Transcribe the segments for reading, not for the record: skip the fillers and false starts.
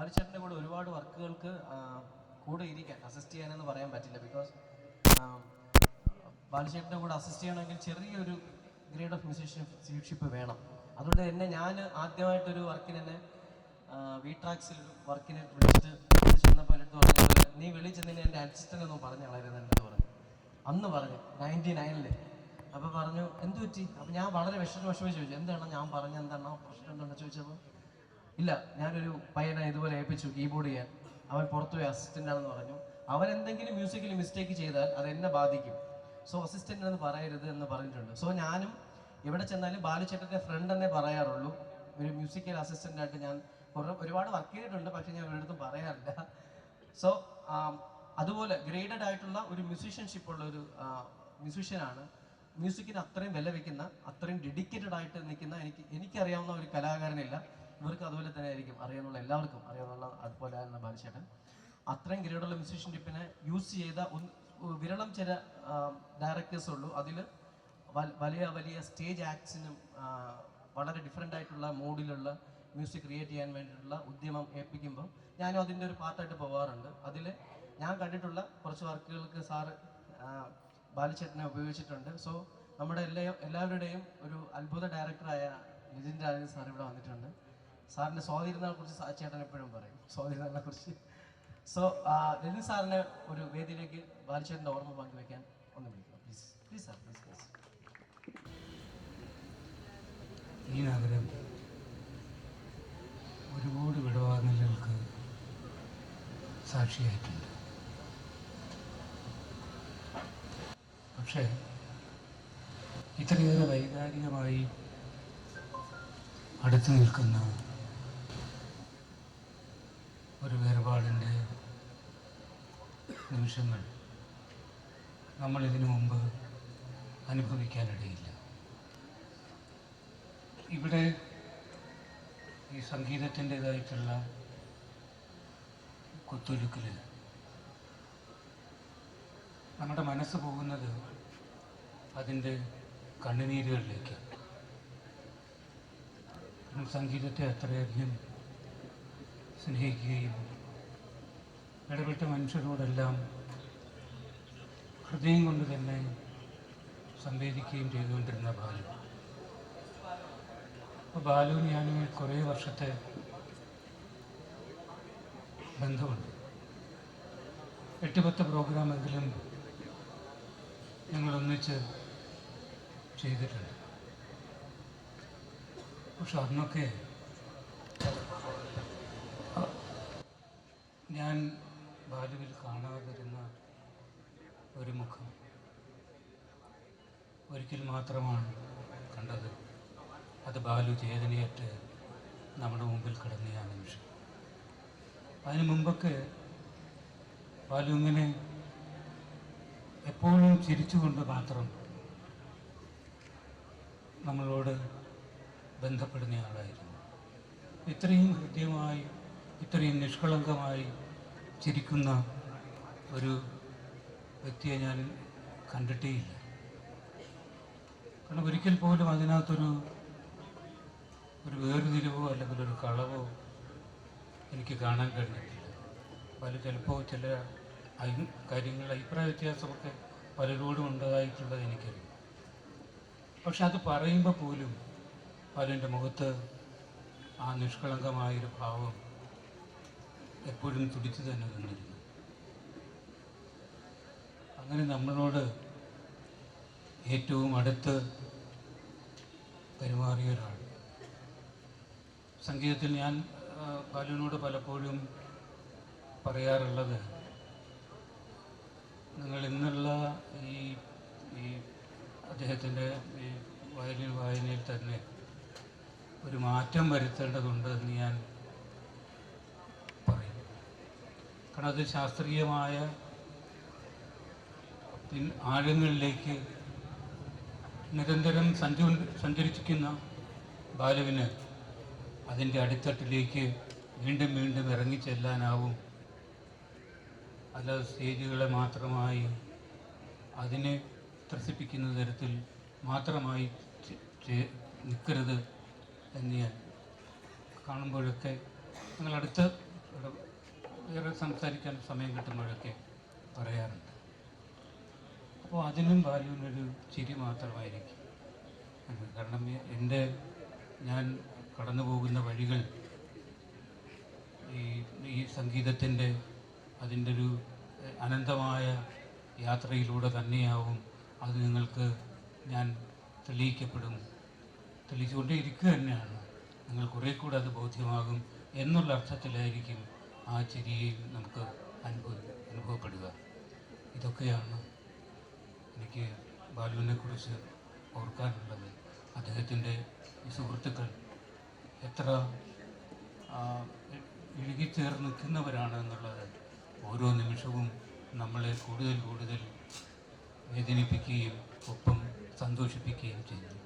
ബാലുചേട്ടൻ്റെ കൂടെ ഒരുപാട് വർക്കുകൾക്ക് കൂടെ ഇരിക്കാൻ അസിസ്റ്റ് ചെയ്യാനെന്ന് പറയാൻ പറ്റില്ല. ബിക്കോസ് ബാലുചേട്ടൻ്റെ കൂടെ അസിസ്റ്റ് ചെയ്യണമെങ്കിൽ ചെറിയൊരു ഗ്രേഡ് ഓഫ് മ്യൂസീഷ്യൻഷിപ്പ് വേണം. അതുകൊണ്ട് തന്നെ ഞാൻ ആദ്യമായിട്ടൊരു വർക്കിന് തന്നെ വി ട്രാക്സിൽ ഒരു വർക്കിന് വിളിച്ച് ചെന്നപ്പോൾ എടുത്ത് പറഞ്ഞ നീ വിളിച്ചതിന് എൻ്റെ അസിസ്റ്റൻ്റ് ഒന്നും പറഞ്ഞു കളയരുത് എൻ്റെ പറഞ്ഞു. അന്ന് പറഞ്ഞു 99-ല്. അപ്പോൾ പറഞ്ഞു എന്ത് പറ്റി? അപ്പോൾ ഞാൻ വളരെ വിഷമിച്ച് ചോദിച്ചു എന്താണ് ഞാൻ പറഞ്ഞ എന്താണോ പ്രശ്നം എന്താണെന്ന് ചോദിച്ചപ്പോൾ ഇല്ല, ഞാനൊരു പയ്യനെ ഇതുപോലെ ഏൽപ്പിച്ചു കീബോർഡ് ചെയ്യാൻ, അവൻ പുറത്തുപോയി അസിസ്റ്റൻ്റ് ആണെന്ന് പറഞ്ഞു. അവൻ എന്തെങ്കിലും മ്യൂസിക്കിൽ മിസ്റ്റേക്ക് ചെയ്താൽ അത് എന്നെ ബാധിക്കും, സോ അസിസ്റ്റൻ്റ് എന്ന് പറയരുത് എന്ന് പറഞ്ഞിട്ടുണ്ട്. സോ ഞാനും എവിടെ ചെന്നാലും ബാലുചേട്ടൻ്റെ ഫ്രണ്ട് എന്നേ പറയാറുള്ളൂ. ഒരു മ്യൂസിക്കൽ അസിസ്റ്റൻ്റായിട്ട് ഞാൻ ഒരുപാട് വർക്ക് ചെയ്തിട്ടുണ്ട്, പക്ഷെ ഞാൻ ഒരിടത്തും പറയാറില്ല. സോ അതുപോലെ ഗ്രേഡഡ് ആയിട്ടുള്ള ഒരു മ്യൂസീഷ്യൻഷിപ്പ് ഉള്ള ഒരു മ്യൂസീഷ്യനാണ്. മ്യൂസിക്കിന് അത്രയും വില വയ്ക്കുന്ന, അത്രയും ഡെഡിക്കേറ്റഡ് ആയിട്ട് നിൽക്കുന്ന എനിക്കറിയാവുന്ന ഒരു കലാകാരനില്ല. ഇവർക്ക് അതുപോലെ തന്നെ ആയിരിക്കും അറിയാവുന്ന എല്ലാവർക്കും അറിയാവുന്ന അതുപോലെ ആയിരുന്ന ബാലുചേട്ടൻ. അത്രയും ഗ്രേഡുള്ള മ്യൂസീഷ്യൻഷിപ്പിനെ യൂസ് ചെയ്ത വിരളം ചില ഡയറക്ടേഴ്സ് ഉള്ളൂ. അതിൽ വലിയ വലിയ സ്റ്റേജ് ആക്ട്സിനും വളരെ ഡിഫറെൻ്റ് ആയിട്ടുള്ള മോഡിലുള്ള മ്യൂസിക് ക്രിയേറ്റ് ചെയ്യാൻ വേണ്ടിയിട്ടുള്ള ഉദ്യമം ഏൽപ്പിക്കുമ്പോൾ ഞാനും അതിൻ്റെ ഒരു പാർട്ടായിട്ട് പോകാറുണ്ട്. അതിൽ ഞാൻ കണ്ടിട്ടുള്ള കുറച്ച് വർക്കുകൾക്ക് സാറ് ബാലുചേട്ടനെ ഉപയോഗിച്ചിട്ടുണ്ട്. സോ നമ്മുടെ എല്ലാവരുടെയും ഒരു അത്ഭുത ഡയറക്ടറായ നിതിൻ രാജൻ സാർ ഇവിടെ വന്നിട്ടുണ്ട്. സാറിൻ്റെ സ്വാതിരുന്നാളെ കുറിച്ച് ചേട്ടൻ എപ്പോഴും പറയും, സ്വാതിരുന്നാളിനെ കുറിച്ച്. സോ നിതിൻ സാറിനെ ഒരു വേദിയിലേക്ക് ബാലുചേട്ടൻ്റെ ഓർമ്മ പങ്കുവയ്ക്കാൻ ഒന്ന് വിളിക്കണം please. Please sir, please please. ഈ നഗരം ഒരുപാട് വിടവാങ്ങലുകൾക്ക് സാക്ഷിയായിട്ടുണ്ട്. പക്ഷേ ഇത്രയേറെ വൈകാരികമായി അടുത്തു നിൽക്കുന്ന ഒരു വേർപാടിൻ്റെ നിമിഷങ്ങൾ നമ്മൾ ഇതിനു മുമ്പ് അനുഭവിക്കാനിടയില്ല. ഇവിടെ ഈ സംഗീതത്തിൻ്റേതായിട്ടുള്ള കുത്തൊഴുക്കിൽ നമ്മുടെ മനസ്സ് പോകുന്നത് അതിൻ്റെ കണ്ണുനീരുകളിലേക്കാണ്. സംഗീതത്തെ അത്രയധികം സ്നേഹിക്കുകയും ഇടപെട്ട മനുഷ്യരോടെല്ലാം ഹൃദയം കൊണ്ട് തന്നെ സംവേദിക്കുകയും ചെയ്തുകൊണ്ടിരുന്ന ബാലു. അപ്പോൾ ബാലുവിന് ഞാൻ കുറേ വർഷത്തെ ബന്ധമുണ്ട്. 8-10 പ്രോഗ്രാമെങ്കിലും ഞങ്ങൾ ഒന്നിച്ച് ചെയ്തിട്ടുണ്ട്. പക്ഷെ അന്നൊക്കെ ഞാൻ ബാലുവിൽ കാണാതിരുന്ന ഒരു മുഖം ഒരിക്കൽ മാത്രമാണ് കണ്ടത്. അത് ബാലു ചേതനയേറ്റ് നമ്മുടെ മുമ്പിൽ കിടന്ന ആ നിമിഷം. അതിനു മുമ്പൊക്കെ ബാലു ഇങ്ങനെ എപ്പോഴും ചിരിച്ചുകൊണ്ട് മാത്രം നമ്മളോട് ബന്ധപ്പെടുന്ന ആളായിരുന്നു. ഇത്രയും ഹൃദ്യമായി, ഇത്രയും നിഷ്കളങ്കമായി ചിരിക്കുന്ന ഒരു വ്യക്തിയെ ഞാൻ കണ്ടിട്ടേയില്ല. കാരണം ഒരിക്കൽ പോലും അതിനകത്തൊരു വേർതിരിവോ അല്ലെങ്കിൽ ഒരു കളവോ എനിക്ക് കാണാൻ കഴിഞ്ഞിട്ടില്ല. ചിലപ്പോൾ ചില കാര്യങ്ങൾ അഭിപ്രായ വ്യത്യാസമൊക്കെ പലരോടും ഉണ്ടായിട്ടുള്ളത് എനിക്കറിയാം. പക്ഷെ അത് പറയുമ്പോൾ പോലും ബാലുവിൻ്റെ മുഖത്ത് ആ നിഷ്കളങ്കമായൊരു ഭാവം എപ്പോഴും തുടിച്ചു തന്നെ നിന്നിരുന്നു. അങ്ങനെ നമ്മളോട് ഏറ്റവും അടുത്ത് പെരുമാറിയ ഒരാൾ. സംഗീതത്തിൽ ഞാൻ ബാലുവിനോട് പലപ്പോഴും പറയാറുള്ളത്, നിങ്ങൾ ഇന്നുള്ള ഈ അദ്ദേഹത്തിൻ്റെ ഈ വയലിൻ വായനയിൽ തന്നെ ഒരു മാറ്റം വരുത്തേണ്ടതുണ്ട് എന്ന് ഞാൻ പറയും. കാരണം അത് ശാസ്ത്രീയമായ ആഴങ്ങളിലേക്ക് നിരന്തരം സഞ്ചരിക്കുന്ന ബാലുവിന് അതിൻ്റെ അടിത്തട്ടിലേക്ക് വീണ്ടും വീണ്ടും ഇറങ്ങിച്ചെല്ലാനാവും. അല്ലാതെ സ്റ്റേജുകളെ മാത്രമായി അതിനെ ത്രസിപ്പിക്കുന്ന തരത്തിൽ മാത്രമായി നിൽക്കരുത് എന്ന് ഞാൻ കാണുമ്പോഴൊക്കെ ഞങ്ങൾ അടുത്ത് ഇവിടെ വേറെ സംസാരിക്കാൻ സമയം കിട്ടുമ്പോഴൊക്കെ പറയാറുണ്ട്. അപ്പോൾ അതിനും ബാലുവിനൊരു ചിരി മാത്രമായിരിക്കും. കാരണം ഞാൻ കടന്നു പോകുന്ന വഴികൾ ഈ സംഗീതത്തിൻ്റെ അതിൻ്റെ ഒരു അനന്തമായ യാത്രയിലൂടെ തന്നെയാവും അത് നിങ്ങൾക്ക് ഞാൻ തെളിയിച്ചുകൊണ്ടേയിരിക്കുക തന്നെയാണ്. നിങ്ങൾ കുറേ കൂടെ അത് ബോധ്യമാകും എന്നുള്ള അർത്ഥത്തിലായിരിക്കും ആ ചിരിയിൽ നമുക്ക് അനുഭവപ്പെടുക. ഇതൊക്കെയാണ് എനിക്ക് ബാലുവിനെക്കുറിച്ച് ഓർക്കാനുള്ളത്. അദ്ദേഹത്തിൻ്റെ ഈ സുഹൃത്തുക്കൾ എത്ര ഇഴുകിച്ചേർന്ന് നിൽക്കുന്നവരാണ് എന്നുള്ളത് ഓരോ നിമിഷവും നമ്മളെ കൂടുതൽ വേദനിപ്പിക്കുകയും ഒപ്പം സന്തോഷിപ്പിക്കുകയും ചെയ്യുന്നു.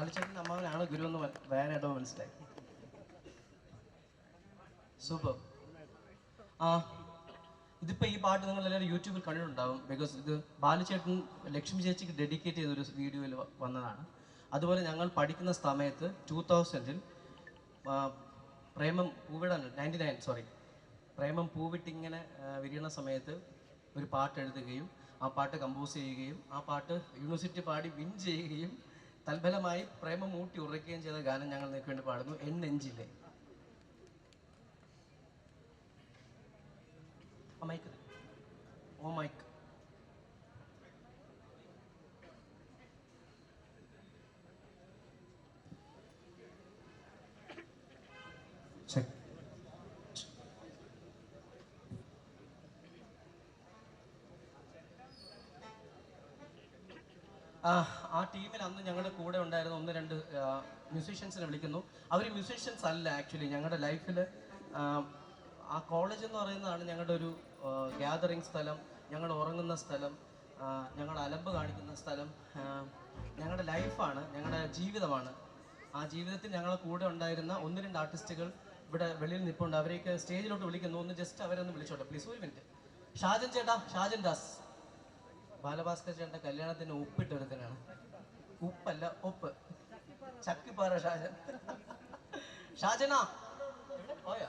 ബാലുചേട്ടൻ്റെ അമ്മാവനാണ് ഗുരു എന്ന് വേനായിട്ടോ മനസ്സിലായി. സൂപ്പർ. ഇതിപ്പോൾ ഈ പാട്ട് നിങ്ങൾ എല്ലാവരും യൂട്യൂബിൽ കണ്ടിട്ടുണ്ടാവും. ബിക്കോസ് ഇത് ബാലുചേട്ടൻ ലക്ഷ്മി ചേച്ചിക്ക് ഡെഡിക്കേറ്റ് ചെയ്തൊരു വീഡിയോയിൽ വന്നതാണ്. അതുപോലെ ഞങ്ങൾ പഠിക്കുന്ന സമയത്ത് 2000-ൽ പ്രേമം പൂവിടാൻ 99 പ്രേമം പൂവിട്ടിങ്ങനെ വിരിയണ സമയത്ത് ഒരു പാട്ട് എഴുതുകയും ആ പാട്ട് കമ്പോസ് ചെയ്യുകയും ആ പാട്ട് യൂണിവേഴ്സിറ്റി പാടി വിൻ ചെയ്യുകയും തൽഫലമായി പ്രേമം മൂട്ടി ഉറയ്ക്കുകയും ചെയ്ത ഗാനം ഞങ്ങൾ നിങ്ങൾക്ക് വേണ്ടി പാടുന്നു, എൻ നെഞ്ചിലെ. മൈക്ക് ഓ മൈക്ക്. ചെക്ക്. ആ ടീമിൽ അന്ന് ഞങ്ങളുടെ കൂടെ ഉണ്ടായിരുന്ന 1-2 മ്യൂസീഷ്യൻസിനെ വിളിക്കുന്നു. അവർ മ്യൂസീഷ്യൻസ് അല്ല ആക്ച്വലി. ഞങ്ങളുടെ ലൈഫിൽ ആ കോളേജ് എന്ന് പറയുന്നതാണ് ഞങ്ങളുടെ ഒരു ഗ്യാതറിങ് സ്ഥലം, ഞങ്ങൾ ഉറങ്ങുന്ന സ്ഥലം, ഞങ്ങൾ അലമ്പ് കാണിക്കുന്ന സ്ഥലം, ഞങ്ങളുടെ ലൈഫാണ്, ഞങ്ങളുടെ ജീവിതമാണ്. ആ ജീവിതത്തിൽ ഞങ്ങളുടെ കൂടെ ഉണ്ടായിരുന്ന 1-2 ആർട്ടിസ്റ്റുകൾ ഇവിടെ വെളിയിൽ നിൽപ്പുണ്ട്. അവരെയൊക്കെ സ്റ്റേജിലോട്ട് വിളിക്കുന്നു. ഒന്ന് ജസ്റ്റ് അവരൊന്ന് വിളിച്ചോട്ടെ പ്ലീസ്. ഒരു മിനിറ്റ്. ഷാജൻ ചേട്ടാ, ഷാജൻ ദാസ്. ബാലഭാസ്കർ ചേട്ടൻ്റെ കല്യാണത്തിന് ഉപ്പിട്ട് ഒരുത്തനാണ്. ഉപ്പല്ല ഒപ്പ്. ചക്കിപ്പാറ ഷാജൻ. ഷാജനാ പോയാ?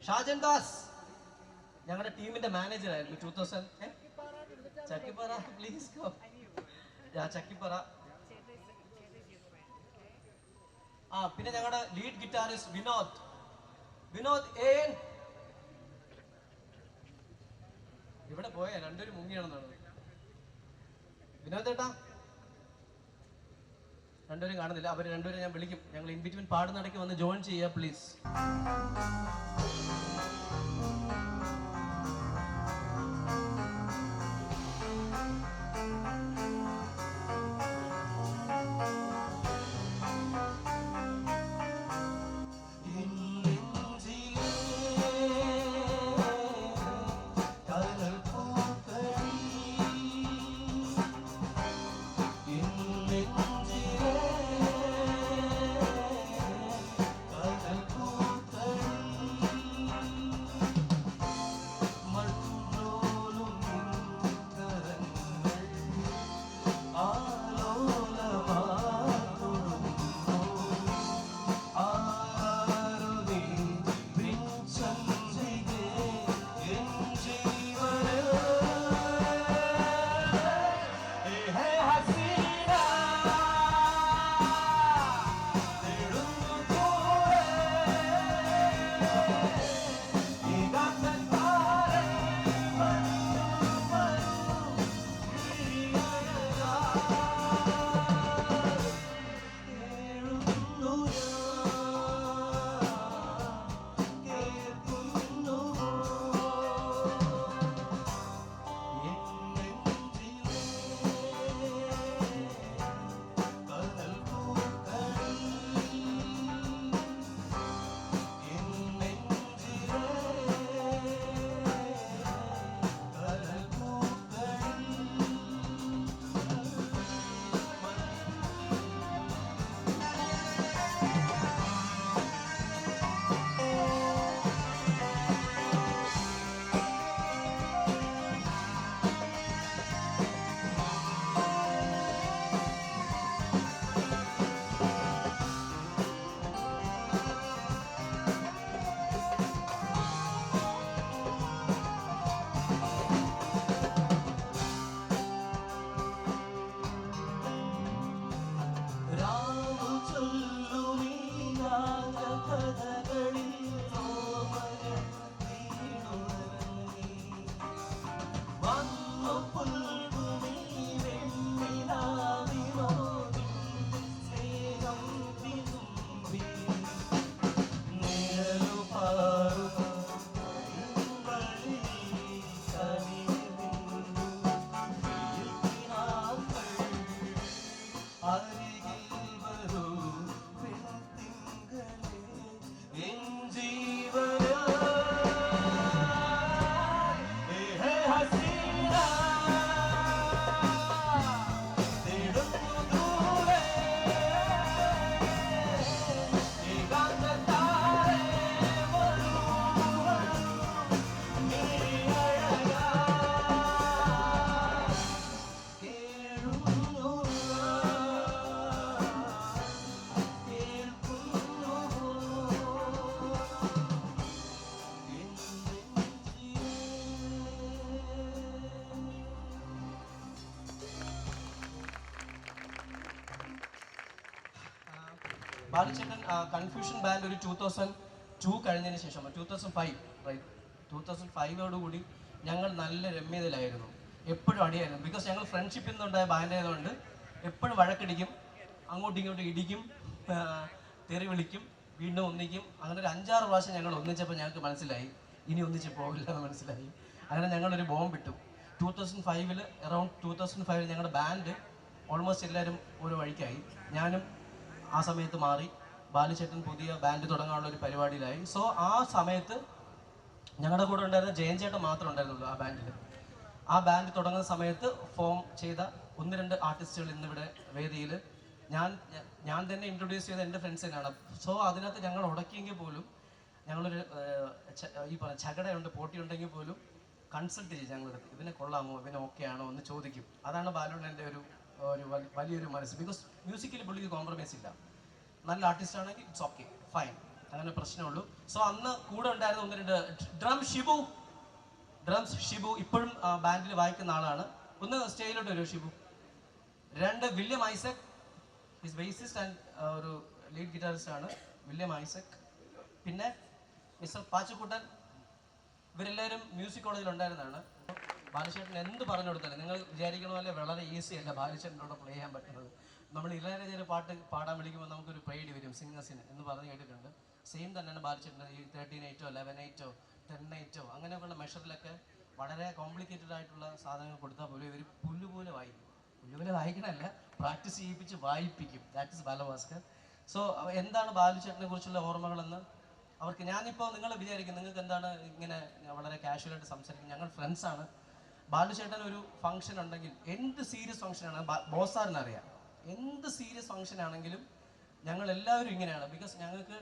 ഷാജൻ ദാസ് ഞങ്ങളുടെ ടീമിന്റെ മാനേജർ ആയിരുന്നു 2000. ചക്കിപ്പാറ പ്ലീസ്. ചക്കിപ്പാറ. പിന്നെ ഞങ്ങളുടെ ലീഡ് ഗിറ്റാറിസ്റ്റ് വിനോദ് ഏൻ. ഇവിടെ പോയ രണ്ടുപേരും മുങ്ങിയാണെന്നാണ്. വിനോദ് ഏട്ടാ രണ്ടുപേരും കാണുന്നില്ല. അവർ രണ്ടുപേരും ഞാൻ വിളിക്കും. ഞങ്ങൾ ഇൻ ബിറ്റ്വീൻ പാടുന്നിടയ്ക്ക് വന്ന് ജോയിൻ ചെയ്യുക പ്ലീസ്. ബാലുചേട്ടൻ കൺഫ്യൂഷൻ ബാൻഡ് ഒരു 2002 കഴിഞ്ഞതിന് ശേഷം 2005 റൈറ്റ് 2005ഓടുകൂടി ഞങ്ങൾ നല്ല രമ്യതയിലായിരുന്നു. എപ്പോഴും അടിയായിരുന്നു. ബിക്കോസ് ഞങ്ങൾ ഫ്രണ്ട്ഷിപ്പിൽ നിന്നുണ്ടായ ബാൻഡ് ആയതുകൊണ്ട് എപ്പോഴും വഴക്കടിക്കും, അങ്ങോട്ടും ഇങ്ങോട്ടും ഇടിക്കും, തെറി വിളിക്കും, വീണ്ടും ഒന്നിക്കും. അങ്ങനെ ഒരു 5-6 പ്രാവശ്യം ഞങ്ങൾ ഒന്നിച്ചപ്പോൾ ഞങ്ങൾക്ക് മനസ്സിലായി ഇനി ഒന്നിച്ച് പോകില്ല എന്ന് മനസ്സിലായി. അങ്ങനെ ഞങ്ങളൊരു ബോംബ് ഇട്ടു 2005. അറൗണ്ട് 2005 ഞങ്ങളുടെ ബാൻഡ് ഓൾമോസ്റ്റ് എല്ലാവരും ഓരോ വഴിക്കായി. ഞാനും ആ സമയത്ത് മാറി. ബാലുചേട്ടൻ പുതിയ ബാൻഡ് തുടങ്ങാനുള്ള ഒരു പരിപാടിയിലായി. സോ ആ സമയത്ത് ഞങ്ങളുടെ കൂടെ ഉണ്ടായിരുന്ന ജയൻ ചേട്ടൻ മാത്രമേ ഉണ്ടായിരുന്നുള്ളൂ ആ ബാൻഡിൽ. ആ ബാൻഡ് തുടങ്ങുന്ന സമയത്ത് ഫോം ചെയ്ത 1-2 ആർട്ടിസ്റ്റുകൾ ഇന്നിവിടെ വേദിയിൽ ഞാൻ തന്നെ ഇൻട്രൊഡ്യൂസ് ചെയ്ത എൻ്റെ ഫ്രണ്ട്സ് തന്നെയാണ്. സോ അതിനകത്ത് ഞങ്ങൾ ഉടക്കിയെങ്കിൽ പോലും ഞങ്ങളൊരു ഈ പറഞ്ഞ ചകടയുണ്ട്, പോട്ടിയുണ്ടെങ്കിൽ പോലും കൺസൾട്ട് ചെയ്യും ഞങ്ങളെടുത്ത്. ഇവനെ കൊള്ളാമോ, ഇവനെ ഓക്കെ ആണോ എന്ന് ചോദിക്കും. അതാണ് ബാലുണ്ണൻ്റെ ഒരു വലിയൊരു മനസ്സ്. ബിക്കോസ് മ്യൂസിക്കിൽ പുള്ളിക്ക് കോംപ്രമൈസ് ഇല്ല. നല്ല ആർട്ടിസ്റ്റ് ആണെങ്കിൽ ഇറ്റ്സ് ഓക്കെ, ഫൈൻ, അങ്ങനെ പ്രശ്നമുള്ളൂ. സോ അന്ന് കൂടെ ഉണ്ടായിരുന്ന 1-2 ഡ്രംസ് ഷിബു ഇപ്പോഴും ബാൻഡിൽ വായിക്കുന്ന ആളാണ്. ഒന്ന് സ്റ്റേജിലോട്ട് വരും Shibu. 2 William Isaac, his bassist and ഒരു ലീഡ് ഗിറ്റാറിസ്റ്റ് ആണ് വില്യം ഐസക്. പിന്നെ മിസ്റ്റർ പാച്ചുക്കുട്ടൻ. ഇവരെല്ലാവരും മ്യൂസിക് കോളേജിൽ ഉണ്ടായിരുന്നതാണ്. ബാലുചേട്ടൻ എന്ത് പറഞ്ഞു കൊടുത്താലും നിങ്ങൾ വിചാരിക്കണ പോലെ വളരെ ഈസി അല്ല ബാലുചേട്ടനോട് പ്ലേ ചെയ്യാൻ പറ്റുന്നത്. നമ്മൾ ഇളയരാജയുടെ പാട്ട് പാടാൻ വിളിക്കുമ്പോൾ നമുക്കൊരു പ്രൈഡ് വരും സിംഗേഴ്സിന് എന്ന് പറഞ്ഞ് കേട്ടിട്ടുണ്ട്. സെയിം തന്നെയാണ് ബാലുചേട്ടൻ. ഈ 13/8 11/8 10/8 അങ്ങനെയൊക്കെയുള്ള മെഷറിലൊക്കെ വളരെ കോംപ്ലിക്കേറ്റഡ് ആയിട്ടുള്ള സാധനങ്ങൾ കൊടുത്താൽ പോലും ഇവർ പുല്ലുപോലെ വായിക്കും. പുല്ലുപോലെ വായിക്കണമല്ല, പ്രാക്ടീസ് ചെയ്യിപ്പിച്ച് വായിപ്പിക്കും. That is Balabhaskar. സോ എന്താണ് ബാലുചേട്ടനെ കുറിച്ചുള്ള ഓർമ്മകളെന്ന് അവർക്ക് ഞാനിപ്പോൾ നിങ്ങൾ വിചാരിക്കും നിങ്ങൾക്ക് എന്താണ് ഇങ്ങനെ വളരെ കാഷ്വലായിട്ട് സംസാരിക്കും. ഞങ്ങൾ ഫ്രണ്ട്സാണ്. ബാലുചേട്ടൻ ഒരു ഫംഗ്ഷൻ ഉണ്ടെങ്കിൽ എന്ത് സീരിയസ് ഫംഗ്ഷനാണ് ബോസാറിനറിയാം. എന്ത് സീരിയസ് ഫംഗ്ഷൻ ആണെങ്കിലും ഞങ്ങൾ എല്ലാവരും ഇങ്ങനെയാണ്. ബിക്കോസ് ഞങ്ങൾക്ക്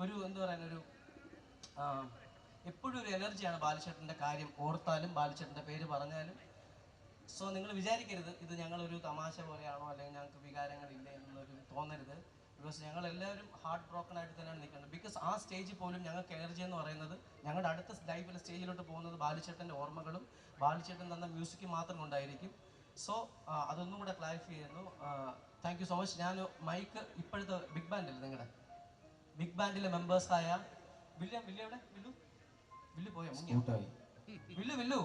ഒരു എന്താ പറയുക, ഒരു എപ്പോഴും ഒരു എനർജിയാണ് ബാലുചേട്ടൻ്റെ കാര്യം ഓർത്താലും ബാലുചേട്ടൻ്റെ പേര് പറഞ്ഞാലും. സോ നിങ്ങൾ വിചാരിക്കരുത് ഇത് ഞങ്ങളൊരു തമാശ പോലെയാണോ അല്ലെങ്കിൽ ഞങ്ങൾക്ക് വികാരങ്ങളില്ല എന്നൊരു തോന്നരുത്. ബിക്കോസ് ഞങ്ങൾ എല്ലാവരും ഹാർട്ട് ബ്രോക്കൺ ആയിട്ട് തന്നെയാണ് നിൽക്കുന്നത്. ബിക്കോസ് ആ സ്റ്റേജിൽ പോലും ഞങ്ങൾക്ക് എനർജി എന്ന് പറയുന്നത് ഞങ്ങളുടെ അടുത്ത ലൈഫിലെ സ്റ്റേജിലോട്ട് പോകുന്നത് ബാലുചേട്ടൻ്റെ ഓർമ്മകളും ബാലുചേട്ടൻ തന്ന മ്യൂസിക്കും മാത്രം കൊണ്ടായിരിക്കും. സോ അതൊന്നും കൂടെ ക്ലാരിഫൈ ചെയ്യുന്നു. Thank you so much. ഞാൻ മൈക്ക് ഇപ്പോഴത്തെ ബിഗ് ബാൻഡിൽ നിങ്ങളുടെ ബിഗ് ബാൻഡിലെ മെമ്പേഴ്സായ വില്ലു പോയോ വില്ലു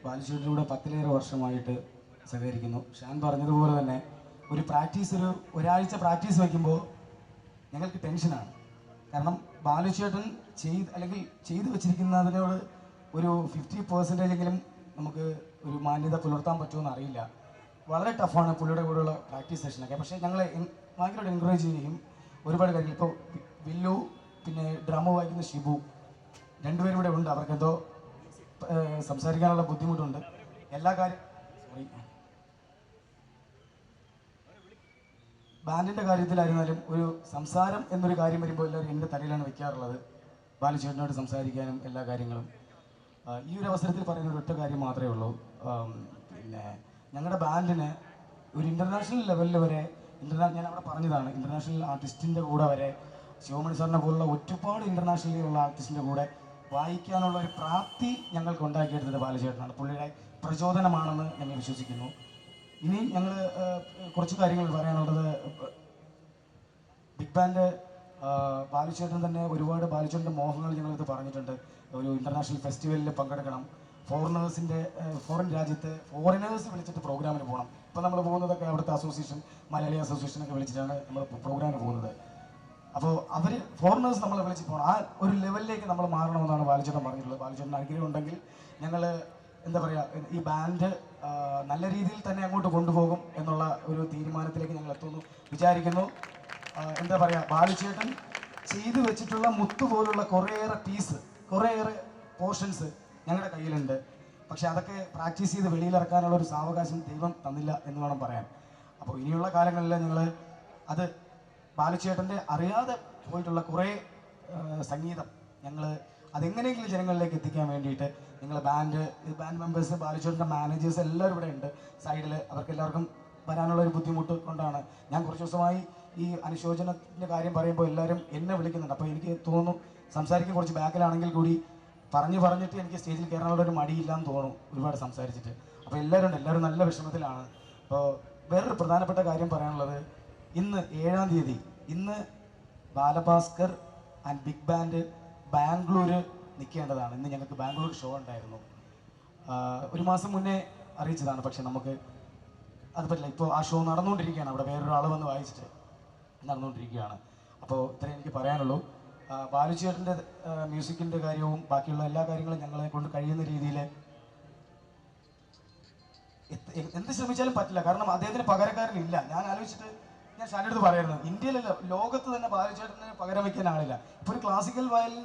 ബാലുചേട്ടനിലൂടെ 10-ലേറെ വർഷമായിട്ട് സഹകരിക്കുന്നു. ഷാൻ പറഞ്ഞതുപോലെ തന്നെ ഒരാഴ്ച പ്രാക്ടീസ് വയ്ക്കുമ്പോൾ ഞങ്ങൾക്ക് ടെൻഷനാണ്. കാരണം ബാലുചേട്ടൻ ചെയ്തു വെച്ചിരിക്കുന്നതിനോട് ഒരു 50% നമുക്ക് ഒരു മാന്യത പുലർത്താൻ പറ്റുമെന്ന് അറിയില്ല. വളരെ ടഫാണ് പുള്ളിയുടെ കൂടെയുള്ള പ്രാക്ടീസ് സെഷനൊക്കെ. പക്ഷേ ഞങ്ങളെ ഭയങ്കരമായിട്ട് എൻകറേജ് ചെയ്യും ഒരുപാട് കാര്യങ്ങൾ. ഇപ്പോൾ വില്ലു പിന്നെ ഡ്രമ്മ് വായിക്കുന്ന ഷിബു രണ്ടുപേരും ഇവിടെ ഉണ്ട്. അവർക്കെന്തോ സംസാരിക്കാനുള്ള ബുദ്ധിമുട്ടുണ്ട്. എല്ലാ ബാൻഡിൻ്റെ കാര്യത്തിലായിരുന്നാലും ഒരു സംസാരം എന്നൊരു കാര്യം വരുമ്പോൾ എല്ലാവരും എൻ്റെ തലയിലാണ് വെക്കാറുള്ളത്. ബാലുചേട്ടനോട് സംസാരിക്കാനും എല്ലാ കാര്യങ്ങളും. ഈ ഒരു അവസരത്തിൽ പറയുന്ന ഒരൊറ്റ കാര്യം മാത്രമേ ഉള്ളൂ. പിന്നെ ഞങ്ങളുടെ ബാൻഡിന് ഒരു ഇൻ്റർനാഷണൽ ലെവലിൽ വരെ ഞാൻ അവിടെ പറഞ്ഞതാണ്, ഇൻ്റർനാഷണൽ ആർട്ടിസ്റ്റിൻ്റെ കൂടെ വരെ ശിവമണി സാറിനെ പോലുള്ള ഒരുപാട് ഇൻ്റർനാഷണലിലുള്ള ആർട്ടിസ്റ്റിൻ്റെ കൂടെ വായിക്കാനുള്ള ഒരു പ്രാപ്തി ഞങ്ങൾക്ക് ഉണ്ടാക്കിയെടുത്തത് ബാലുചേട്ടനാണ്. പുള്ളിയുടെ പ്രചോദനമാണെന്ന് ഞങ്ങൾ വിശ്വസിക്കുന്നു. ഇനി ഞങ്ങൾ കുറച്ച് കാര്യങ്ങൾ പറയാനുള്ളത്, ബിഗ് ബാൻഡ് ബാലുചേട്ടൻ തന്നെ ഒരുപാട് ബാലുചേട്ടൻ്റെ മോഹങ്ങൾ ഞങ്ങളിത് പറഞ്ഞിട്ടുണ്ട്. ഒരു ഇൻ്റർനാഷണൽ ഫെസ്റ്റിവലിൽ പങ്കെടുക്കണം, ഫോറിൻ രാജ്യത്ത് ഫോറിനേഴ്സ് വിളിച്ചിട്ട് പ്രോഗ്രാമിന് പോകണം. ഇപ്പോൾ നമ്മൾ പോകുന്നതൊക്കെ അവിടുത്തെ മലയാളി അസോസിയേഷനൊക്കെ വിളിച്ചിട്ടാണ് നമ്മൾ പ്രോഗ്രാമിന് പോകുന്നത്. അപ്പോൾ ഫോറിനേഴ്സ് നമ്മളെ വിളിച്ച് പോകണം. ആ ഒരു ലെവലിലേക്ക് നമ്മൾ മാറണമെന്നാണ് ബാലുചേട്ടൻ പറഞ്ഞിട്ടുള്ളത്. ബാലുചേട്ടൻ ആഗ്രഹം ഉണ്ടെങ്കിൽ ഞങ്ങൾ എന്താ പറയുക, ഈ ബാൻഡ് നല്ല രീതിയിൽ തന്നെ അങ്ങോട്ട് കൊണ്ടുപോകും എന്നുള്ള ഒരു തീരുമാനത്തിലേക്ക് ഞങ്ങൾ എത്തുന്നു വിചാരിക്കുന്നു. എന്താ പറയുക, ബാലുചേട്ടൻ ചെയ്തു വെച്ചിട്ടുള്ള മുത്തു പോലുള്ള കുറേയേറെ പോർഷൻസ് ഞങ്ങളുടെ കയ്യിലുണ്ട്. പക്ഷെ അതൊക്കെ പ്രാക്ടീസ് ചെയ്ത് വെളിയിലിറക്കാനുള്ള ഒരു സാവകാശം ദൈവം തന്നില്ല എന്ന് വേണം പറയാൻ. അപ്പോൾ ഇനിയുള്ള കാലങ്ങളിൽ ഞങ്ങൾ അത് ബാലുചേട്ടൻ്റെ അറിയാതെ പോയിട്ടുള്ള കുറേ സംഗീതം ഞങ്ങൾ അതെങ്ങനെയെങ്കിലും ജനങ്ങളിലേക്ക് എത്തിക്കാൻ വേണ്ടിയിട്ട് നിങ്ങൾ ബാൻഡ് മെമ്പേഴ്സ്, ബാലുചേട്ടൻ്റെ മാനേജേഴ്സ് എല്ലാവരും ഇവിടെ ഉണ്ട് സൈഡിൽ. അവർക്കെല്ലാവർക്കും വരാനുള്ള ഒരു ബുദ്ധിമുട്ട് കൊണ്ടാണ് ഞാൻ കുറച്ച് ദിവസമായി ഈ അനുശോചനത്തിൻ്റെ കാര്യം പറയുമ്പോൾ എല്ലാവരും എന്നെ വിളിക്കുന്നുണ്ട്. അപ്പോൾ എനിക്ക് തോന്നുന്നു സംസാരിക്കാൻ കുറച്ച് ബാക്കിലാണെങ്കിൽ കൂടി പറഞ്ഞിട്ട് എനിക്ക് സ്റ്റേജിൽ കയറാനുള്ള ഒരു മടിയില്ലാന്ന് തോന്നും ഒരുപാട് സംസാരിച്ചിട്ട്. അപ്പോൾ എല്ലാവരും നല്ല വിഷമത്തിലാണ്. അപ്പോൾ വേറൊരു പ്രധാനപ്പെട്ട കാര്യം പറയാനുള്ളത്, ഇന്ന് 7-ാം തീയതി ഇന്ന് Balabhaskar and big band Bangalore നിൽക്കേണ്ടതാണ്. ഇന്ന് ഞങ്ങൾക്ക് ബാംഗ്ലൂർ ഷോ ഉണ്ടായിരുന്നു. ഒരു മാസം മുന്നേ അറിയിച്ചതാണ്, പക്ഷെ നമുക്ക് അത് പറ്റില്ല. ഇപ്പോൾ ആ ഷോ നടന്നുകൊണ്ടിരിക്കുകയാണ്. അവിടെ വേറൊരാൾ വന്ന് വായിച്ചിട്ട് നടന്നുകൊണ്ടിരിക്കുകയാണ്. അപ്പോൾ ഇത്രയും എനിക്ക് പറയാനുള്ളൂ. ബാലുചേട്ടൻ്റെ മ്യൂസിക്കിൻ്റെ കാര്യവും ബാക്കിയുള്ള എല്ലാ കാര്യങ്ങളും ഞങ്ങളെ കൊണ്ട് കഴിയുന്ന രീതിയിൽ എന്ത് ശ്രമിച്ചാലും പറ്റില്ല. കാരണം അദ്ദേഹത്തിന് പകരക്കാരനില്ല. ഞാൻ ആലോചിച്ചിട്ട് ഞാൻ ഷാനിയുടെ പറയായിരുന്നു, ഇന്ത്യയിലല്ല ലോകത്ത് തന്നെ ബാലുചേട്ടന് പകരം വയ്ക്കാൻ ആളില്ല. ഇപ്പോൾ ഒരു ക്ലാസിക്കൽ വയലിൻ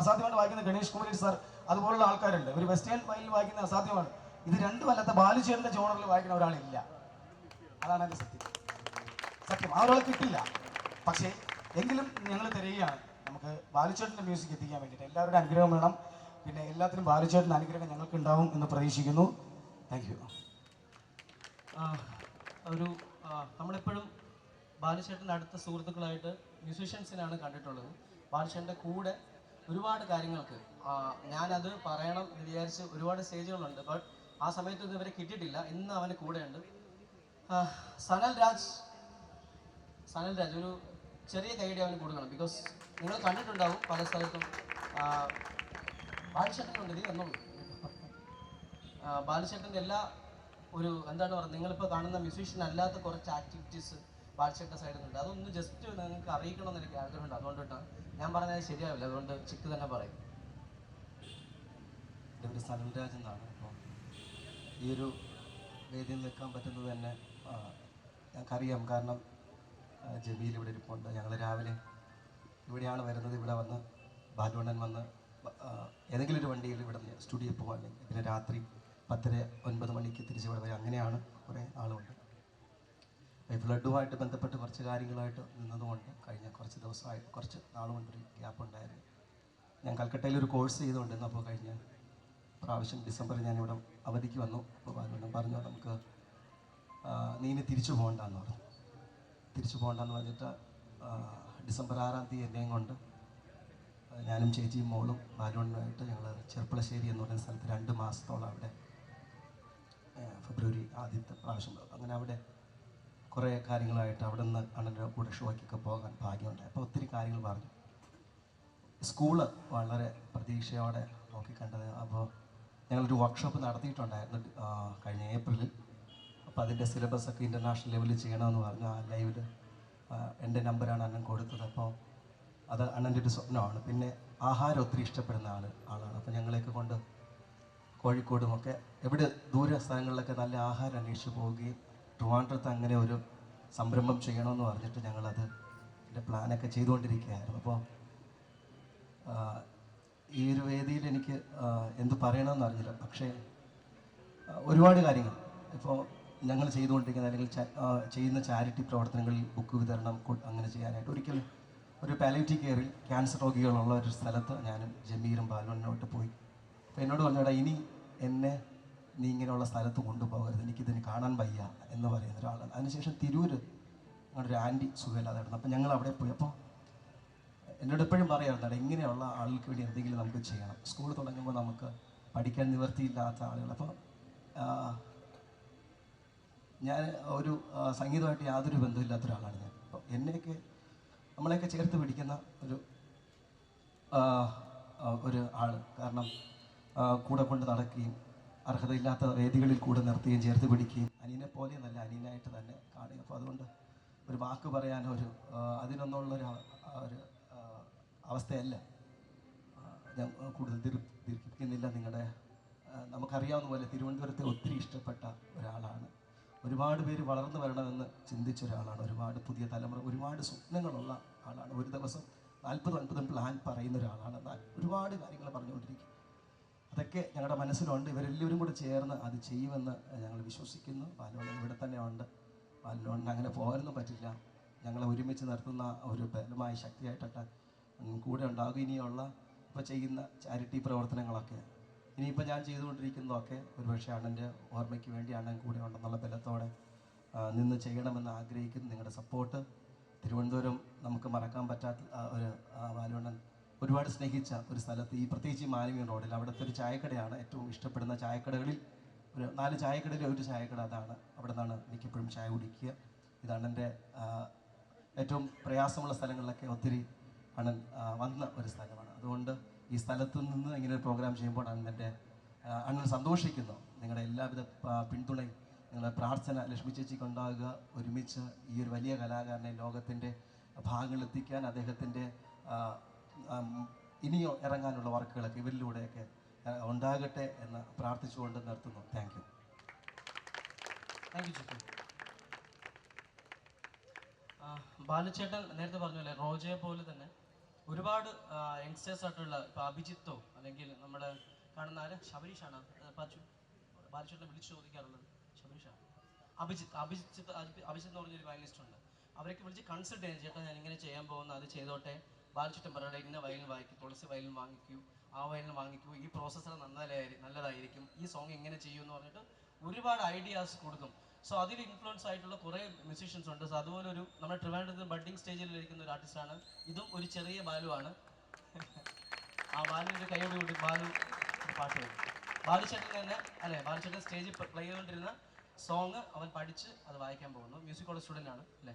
അസാധ്യമായിട്ട് വായിക്കുന്ന ഗണേഷ് കുമാരി സാർ അതുപോലുള്ള ആൾക്കാരുണ്ട്. ഒരു വെസ്റ്റേൺ വയലിൻ വായിക്കുന്ന അസാധ്യമാണ്. ഇത് രണ്ടും അല്ലാത്ത ബാലുചേട്ടൻ്റെ ജോണറിൽ വായിക്കുന്ന ഒരാളില്ല. അതാണ് എൻ്റെ സത്യം. ആ ഒരാളെ കിട്ടില്ല. പക്ഷേ എങ്കിലും ഞങ്ങൾ തിരയുകയാണ് നമുക്ക് ബാലുചേട്ടൻ്റെ മ്യൂസിക് എത്തിക്കാൻ വേണ്ടിയിട്ട്. എല്ലാവരുടെ അനുഗ്രഹം വേണം. പിന്നെ എല്ലാത്തിനും ബാലുചേട്ടൻ്റെ അനുഗ്രഹം ഞങ്ങൾക്ക് ഉണ്ടാവും എന്ന് പ്രതീക്ഷിക്കുന്നു. Thank you. നമ്മളെപ്പോഴും ബാലുചേട്ടൻ്റെ അടുത്ത സുഹൃത്തുക്കളായിട്ട് മ്യൂസീഷ്യൻസിനാണ് കണ്ടിട്ടുള്ളത്. ബാലുചേട്ടൻ്റെ കൂടെ ഒരുപാട് കാര്യങ്ങൾക്ക് ഞാനത് പറയണം എന്ന് വിചാരിച്ച് ഒരുപാട് സ്റ്റേജുകളുണ്ട്. ബട്ട് ആ സമയത്തൊന്നും ഇവരെ കിട്ടിയിട്ടില്ല. ഇന്ന് അവന് കൂടെയുണ്ട് സനൽ രാജ്. ഒരു ചെറിയ കൈയടി അവന് കൊടുക്കണം. ബിക്കോസ് നിങ്ങൾ കണ്ടിട്ടുണ്ടാവും പല സ്ഥലത്തും. ബാലുചേട്ടനുണ്ട്, നീ വന്നോളൂ. ബാലുചേട്ടൻ്റെ എല്ലാ ഒരു എന്താണ് പറയുക, നിങ്ങളിപ്പോൾ കാണുന്ന മ്യൂസീഷ്യൻ അല്ലാത്ത കുറച്ച് ആക്ടിവിറ്റീസ് ബാലുചേട്ടൻ്റെ സൈഡിൽ നിന്നുണ്ട്. അതൊന്ന് ജസ്റ്റ് നിങ്ങൾക്ക് അറിയിക്കണമെന്ന് എനിക്ക് ആഗ്രഹമുണ്ട്. അതുകൊണ്ടിട്ടാണ് ഞാൻ പറഞ്ഞത് ശരിയാവില്ല. അതുകൊണ്ട് ചിക്ക് തന്നെ പറയും. എൻ്റെ പേര് സനൽരാജ് എന്നാണ്. അപ്പോൾ ഈ ഒരു വേദിയിൽ നിൽക്കാൻ പറ്റുന്നത് തന്നെ ഞങ്ങൾക്കറിയാം. കാരണം ജമീൽ ഇവിടെ ഇരിപ്പുണ്ട്. ഞങ്ങൾ രാവിലെ ഇവിടെയാണ് വരുന്നത്. ഇവിടെ വന്ന് ബാലുവണ്ണൻ വന്ന് ഏതെങ്കിലും ഒരു വണ്ടിയിൽ ഇവിടെ നിന്ന് സ്റ്റുഡിയോ പോകുകയാണെങ്കിൽ പിന്നെ രാത്രി 10-9 മണിക്ക് തിരിച്ച് ഇവിടെ വരും. അങ്ങനെയാണ് കുറേ ആളുണ്ട്. ഫ്ലഡുമായിട്ട് ബന്ധപ്പെട്ട് കുറച്ച് കാര്യങ്ങളായിട്ട് നിന്നതുകൊണ്ട് കഴിഞ്ഞ കുറച്ച് നാളുകൊണ്ടൊരു ഗ്യാപ്പ് ഉണ്ടായിരുന്നു. ഞാൻ കൽക്കട്ടയിൽ ഒരു കോഴ്സ് ചെയ്തുകൊണ്ടിരുന്നു. അപ്പോൾ കഴിഞ്ഞ പ്രാവശ്യം ഡിസംബറിൽ ഞാനിവിടെ അവധിക്ക് വന്നു. അപ്പോൾ ബാലുവണ്ണൻ പറഞ്ഞു, നമുക്ക് നീ ഇനി തിരിച്ചു പോകണ്ടെന്ന് പറഞ്ഞു. തിരിച്ചു പോകണ്ടെന്ന് പറഞ്ഞിട്ട് ഡിസംബർ 6-ാം തീയതി എന്നെയും കൊണ്ട് ഞാനും ചേച്ചിയും മോളും ബാലുവണ്ണനുമായിട്ട് ഞങ്ങൾ ചെർപ്പളശ്ശേരി എന്ന് പറയുന്ന സ്ഥലത്ത് 2 മാസത്തോളം അവിടെ ഫെബ്രുവരി ആദ്യത്തെ പ്രാവശ്യം അങ്ങനെ അവിടെ കുറേ കാര്യങ്ങളായിട്ട് അവിടെ നിന്ന് അണ്ണൻ്റെ കൂടെ ഷോയ്ക്കൊക്കെ പോകാൻ ഭാഗ്യമുണ്ടായി. അപ്പോൾ ഒത്തിരി കാര്യങ്ങൾ പറഞ്ഞു. സ്കൂള് വളരെ പ്രതീക്ഷയോടെ നോക്കിക്കണ്ടത്. അപ്പോൾ ഞങ്ങളൊരു വർക്ക്ഷോപ്പ് നടത്തിയിട്ടുണ്ടായിരുന്നു കഴിഞ്ഞ ഏപ്രിലിൽ. അപ്പോൾ അതിൻ്റെ സിലബസൊക്കെ ഇൻ്റർനാഷണൽ ലെവലിൽ ചെയ്യണമെന്ന് പറഞ്ഞു. ആ ലൈവിൽ എൻ്റെ നമ്പറാണ് അണ്ണൻ കൊടുത്തത്. അപ്പോൾ അത് അണ്ണൻ്റെ ഒരു സ്വപ്നമാണ്. പിന്നെ ആഹാരം ഒത്തിരി ഇഷ്ടപ്പെടുന്ന ആളാണ്. അപ്പോൾ ഞങ്ങളെയൊക്കെ കൊണ്ട് കോഴിക്കോടുമൊക്കെ എവിടെ ദൂര സ്ഥലങ്ങളിലൊക്കെ നല്ല ആഹാരം അന്വേഷിച്ച് പോവുകയും ട്രിവാൻഡ്രത്ത് അങ്ങനെ ഒരു സംരംഭം ചെയ്യണമെന്ന് പറഞ്ഞിട്ട് ഞങ്ങളത് എൻ്റെ പ്ലാനൊക്കെ ചെയ്തുകൊണ്ടിരിക്കുകയായിരുന്നു. അപ്പോൾ ഈ ഒരു വേദിയിൽ എനിക്ക് എന്ത് പറയണമെന്ന് അറിയില്ല. പക്ഷേ ഒരുപാട് കാര്യങ്ങൾ ഇപ്പോൾ ഞങ്ങൾ ചെയ്തുകൊണ്ടിരിക്കുന്ന അല്ലെങ്കിൽ ചെയ്യുന്ന ചാരിറ്റി പ്രവർത്തനങ്ങളിൽ ബുക്ക് വിതരണം അങ്ങനെ ചെയ്യാനായിട്ട് ഒരിക്കലും ഒരു പാലിയേറ്റീവ് കെയറിൽ ക്യാൻസർ രോഗികളുള്ള ഒരു സ്ഥലത്ത് ഞാനും ജമീലും ബാലുവണ്ണനോട്ട് പോയി. അപ്പോൾ എന്നോട് പറഞ്ഞോടാ, ഇനി എന്നെ നീ ഇങ്ങനെയുള്ള സ്ഥലത്ത് കൊണ്ടുപോകരുത്, എനിക്കിതിന് കാണാൻ വയ്യ എന്ന് പറയുന്ന ഒരാളാണ്. അതിനുശേഷം തിരൂര് ഞങ്ങളുടെ ഒരു ആൻറ്റി സുഖമില്ലാതായിരുന്നു. അപ്പോൾ ഞങ്ങൾ അവിടെ പോയി. അപ്പോൾ എന്നോട് എപ്പോഴും പറയാറുണ്ട്, ഇങ്ങനെയുള്ള ആളുകൾക്ക് വേണ്ടി എന്തെങ്കിലും നമുക്ക് ചെയ്യണം. സ്കൂൾ തുടങ്ങുമ്പോൾ നമുക്ക് പഠിക്കാൻ നിവൃത്തിയില്ലാത്ത ആളുകൾ. അപ്പോൾ ഞാൻ ഒരു സംഗീതമായിട്ട് യാതൊരു ബന്ധമില്ലാത്ത ഒരാളാണ് ഞാൻ. അപ്പോൾ നമ്മളെയൊക്കെ ചേർത്ത് പിടിക്കുന്ന ഒരു ആൾ. കാരണം കൂടെ കൊണ്ട് നടക്കുകയും അർഹതയില്ലാത്ത വേദികളിൽ കൂടെ നിർത്തുകയും ചേർത്ത് പിടിക്കുകയും അനിയനെ പോലെ നല്ല അനിയനായിട്ട് തന്നെ കാണുക. അപ്പോൾ അതുകൊണ്ട് ഒരു വാക്ക് പറയാനോ അതിനൊന്നുള്ളൊരു അവസ്ഥയല്ല. ഞാൻ കൂടുതൽ ദീർഘിപ്പിക്കുന്നില്ല. നമുക്കറിയാവുന്ന പോലെ തിരുവനന്തപുരത്തെ ഒത്തിരി ഇഷ്ടപ്പെട്ട ഒരാളാണ്. ഒരുപാട് പേര് വളർന്നു വരണമെന്ന് ചിന്തിച്ച ഒരാളാണ്. ഒരുപാട് പുതിയ തലമുറ ഒരുപാട് സ്വപ്നങ്ങളുള്ള ആളാണ്. ഒരു ദിവസം 40-50 പ്ലാൻ പറയുന്ന ഒരാളാണ്. എന്നാൽ ഒരുപാട് കാര്യങ്ങൾ പറഞ്ഞുകൊണ്ടിരിക്കും. അതൊക്കെ ഞങ്ങളുടെ മനസ്സിലുണ്ട്. ഇവരെല്ലാവരും കൂടെ ചേർന്ന് അത് ചെയ്യുമെന്ന് ഞങ്ങൾ വിശ്വസിക്കുന്നു. ബാലുവണ്ണൻ ഇവിടെ തന്നെ ഉണ്ട്. ബാലുവണ്ണൻ അങ്ങനെ പോകാനൊന്നും പറ്റില്ല. ഞങ്ങളെ ഒരുമിച്ച് നിർത്തുന്ന ഒരു ബലമായ ശക്തിയായിട്ടൊക്കെ കൂടെ ഉണ്ടാകും. ഇനിയുള്ള ഇപ്പോൾ ചെയ്യുന്ന ചാരിറ്റി പ്രവർത്തനങ്ങളൊക്കെ ഇനിയിപ്പോൾ ഞാൻ ചെയ്തുകൊണ്ടിരിക്കുന്നതൊക്കെ ഒരുപക്ഷെ അണ്ണൻ്റെ ഓർമ്മയ്ക്ക് വേണ്ടി അണ്ണൻ കൂടെ ഉണ്ടെന്നുള്ള ബലത്തോടെ നിന്ന് ചെയ്യണമെന്ന് ആഗ്രഹിക്കുന്നു. നിങ്ങളുടെ സപ്പോർട്ട് തിരുവനന്തപുരം നമുക്ക് മറക്കാൻ പറ്റാത്ത ഒരു ബാലുവണ്ണൻ ഒരുപാട് സ്നേഹിച്ച ഒരു സ്ഥലത്ത്, ഈ പ്രത്യേകിച്ച് മാനവീയ റോഡിൽ അവിടുത്തെ ഒരു ചായക്കടയാണ് ഏറ്റവും ഇഷ്ടപ്പെടുന്ന ചായക്കടകളിൽ ഒരു 4 ചായക്കടയിൽ ഒരു ചായക്കട അതാണ്. അവിടെ നിന്നാണ് എനിക്കെപ്പോഴും ചായ കുടിക്കുക. ഇതാണ് എൻ്റെ ഏറ്റവും പ്രയാസമുള്ള സ്ഥലങ്ങളിലൊക്കെ ഒത്തിരി അണ്ണൻ വന്ന ഒരു സ്ഥലമാണ്. അതുകൊണ്ട് ഈ സ്ഥലത്ത് നിന്ന് ഇങ്ങനെ ഒരു പ്രോഗ്രാം ചെയ്യുമ്പോൾ അണ്ണൻ സന്തോഷിക്കുന്നു. നിങ്ങളുടെ എല്ലാവിധ പിന്തുണയും നിങ്ങളുടെ പ്രാർത്ഥന ലക്ഷ്മി ചേച്ചിക്ക് ഉണ്ടാകുക. ഒരുമിച്ച് ഈ ഒരു വലിയ കലാകാരനെ ലോകത്തിൻ്റെ ഭാഗങ്ങളിലെത്തിക്കാൻ അദ്ദേഹത്തിൻ്റെ ഇനിയോ ഇറങ്ങാനുള്ള വർക്കുകളൊക്കെ ഇവരിലൂടെയൊക്കെ ഉണ്ടാകട്ടെ എന്ന് പ്രാർത്ഥിച്ചുകൊണ്ട് നിർത്തുന്നു. Thank you. Thank you Chikku. ബാലുചേട്ടൻ നേരത്തെ പറഞ്ഞല്ലേ, റോജയെ പോലെ തന്നെ ഒരുപാട് യങ്സ്റ്റേഴ്സ് ആയിട്ടുള്ള ഇപ്പോൾ അഭിജിത്തോ അല്ലെങ്കിൽ നമ്മൾ കാണുന്ന ആര്, ശബരീഷാണ് ബാലുചേട്ടനെ വിളിച്ചു ചോദിക്കാറുള്ളത്. ശബരീഷാണ്. അഭിജിത്ത് എന്ന് പറഞ്ഞൊരു വയലിനിസ്റ്റ് ഉണ്ട്. അവരൊക്കെ വിളിച്ച് കൺസൾട്ട് ചെയ്യാൻ, ചേട്ടാ ഞാൻ ഇങ്ങനെ ചെയ്യാൻ പോകുന്ന അത് ചെയ്തോട്ടെ, ബാലുചേട്ടൻ പറയട്ടെ, ഇന്ന വയലിൻ വായിക്കും, തുളസി വയലിൻ വാങ്ങിക്കൂ, ആ വയലിൻ വാങ്ങിക്കൂ, ഈ പ്രോസസ്സർ നല്ലതായിരിക്കും, ഈ സോങ് എങ്ങനെ ചെയ്യും എന്ന് പറഞ്ഞിട്ട് ഒരുപാട് ഐഡിയാസ് കൊടുക്കും. സോ അതിൽ ഇൻഫ്ലുവൻസ് ആയിട്ടുള്ള കുറേ മ്യൂസീഷ്യൻസ് ഉണ്ട്. സോ അതുപോലെ ഒരു നമ്മുടെ ട്രിവാൻഡ്രത്ത് ബഡ്ഡിങ് സ്റ്റേജിൽ ഇരിക്കുന്ന ഒരു ആർട്ടിസ്റ്റാണ്. ഇതും ഒരു ചെറിയ ബാലുവാണ്. ആ ബാലുവിൻ്റെ കൈയോട് കൂടി ബാലു പാട്ട് വരും. ബാലുചേട്ടൻ തന്നെ അല്ലേ, ബാലുചേട്ടൻ സ്റ്റേജിൽ പ്ലേ ചെയ്തുകൊണ്ടിരുന്ന സോങ് അവൻ പഠിച്ച് അത് വായിക്കാൻ പോകുന്നു. മ്യൂസിക് കോളേജ് സ്റ്റുഡൻ്റ് ആണ് അല്ലേ.